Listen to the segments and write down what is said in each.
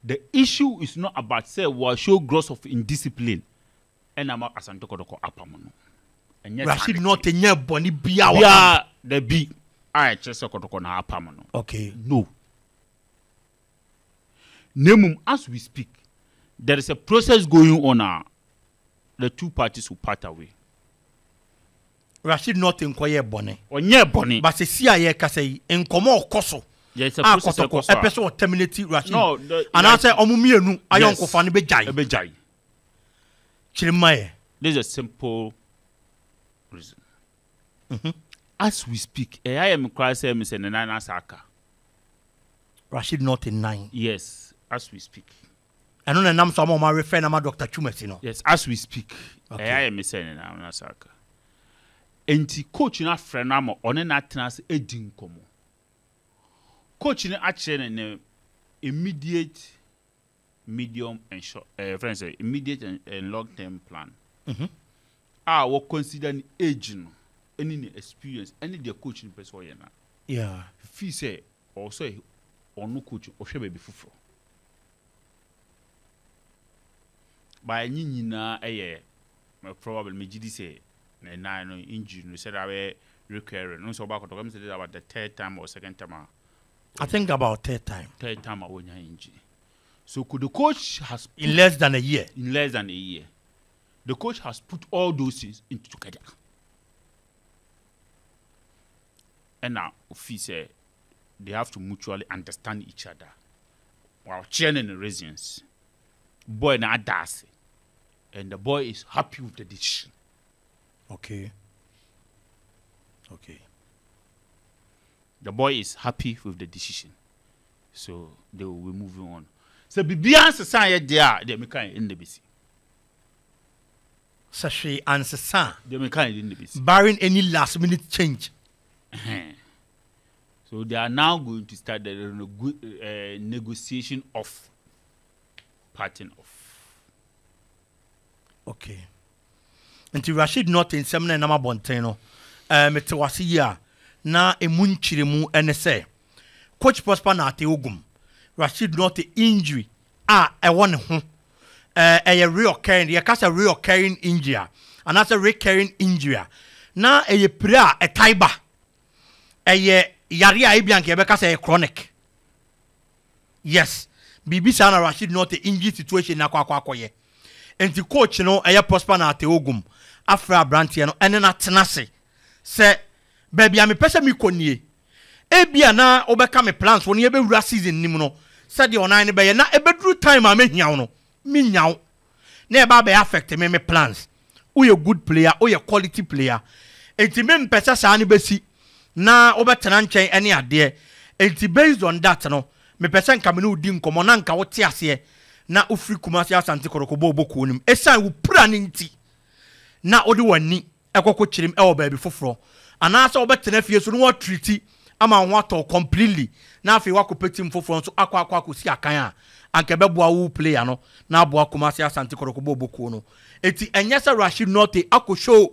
The issue is not about say we show gross of indiscipline. And I'm Asante Kotoko Apamono. Rashid Nortey nye boni biya wa the B. I just Kotoko na Apamono. Okay. No. Nemum, as we speak, there is a process going on. The two parties will part away. Rashid Nortey nkoye boni. Onye boni. But se si aye kase nkomo okoso. Yes, a process Kotoko epeso terminate Rashid. No, and I say omumienu ayon ko fani bejai. Bejai. Chirimaye. There's a simple reason. As we speak, I am crying Mr. Nana Saka. Rashid Nortey 9. Yes, as we speak. I know the name some of my refer na Dr. Chumesino. Yes, as we speak. Okay. I am Mr. Nana Saka. Enti coach na friend na mo one na tenase edin komo. Coach na actually na immediate, medium and short friends immediate and long term plan. We consider an age no any experience any their coaching person na. Yeah. Fee say also no coach or share baby fufro. By nyina probably me gidi say na no injury no said I recurring. No so back to come say about the third time or second time. I think about third time. Third time I won injury. So could the coach has in less than a year. In less than a year. The coach has put all those things into together. And now Ofi say they have to mutually understand each other. While sharing the reasons. Boy na dase. And the boy is happy with the decision. Okay. Okay. The boy is happy with the decision. So they will be moving on. So Bibian society there, they make in the BC. Sashay and Sasa. They make in the BC. Barring any last minute change. So they are now going to start the negotiation of parting off. Okay. Until Rashid Nortey in Semina Nama Bonteno, Metawasiya, na emunchirimu NSA. Coach Prosper na Teogum. Rashid Nortey injury. One home. A reoccurring, a reoccurring injury. And that's a recurring injury. Na a prayer, a taiba. A yaria ibianke because a chronic. Yes. Bibi sana Rashid Nortey injury situation na kwa ye. And the coach no a Prosper na Teogum. Afra Brantiano and then atenase. Say, baby, I'm a person me konye. Ebia na obeka me plans when you be rush season nimuno. Said you na be na ebedru time I make nyaw no. Me nyaw. Na eba be affect me plans. Who you good player, who you quality player. Enti me mpesa sa ani besi na obetena nchen any ade. Enti based on that no, me pesa nka me no di nkomo na nka wote ase na ofri Kumasi Asante Kotoko boku nim. Esa wo pra ni nti. Na odi wani ekoko chirim e wo baby foforo. Anasa obetena fie so no wa treat ama wato completely na afi wakopeti mfoforo so akwa si akan a anke beboa wo player no na aboa Kumasi Asante Kotoko boku no eti enyesa Rashid Nortey akoshow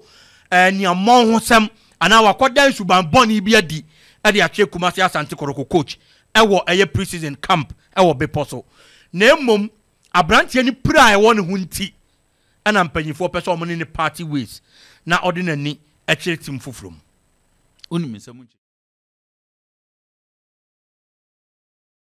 ni amon hosem ana wakodan suban boni bi adi e de ache Kumasi Asante Kotoko coach e wo eye pre-season camp e wo beposo na emom abrantie ni pra e wo ne hunti ana mpanyifo pese omo ne party ways na ordinary e chere team foforo Oni mesamu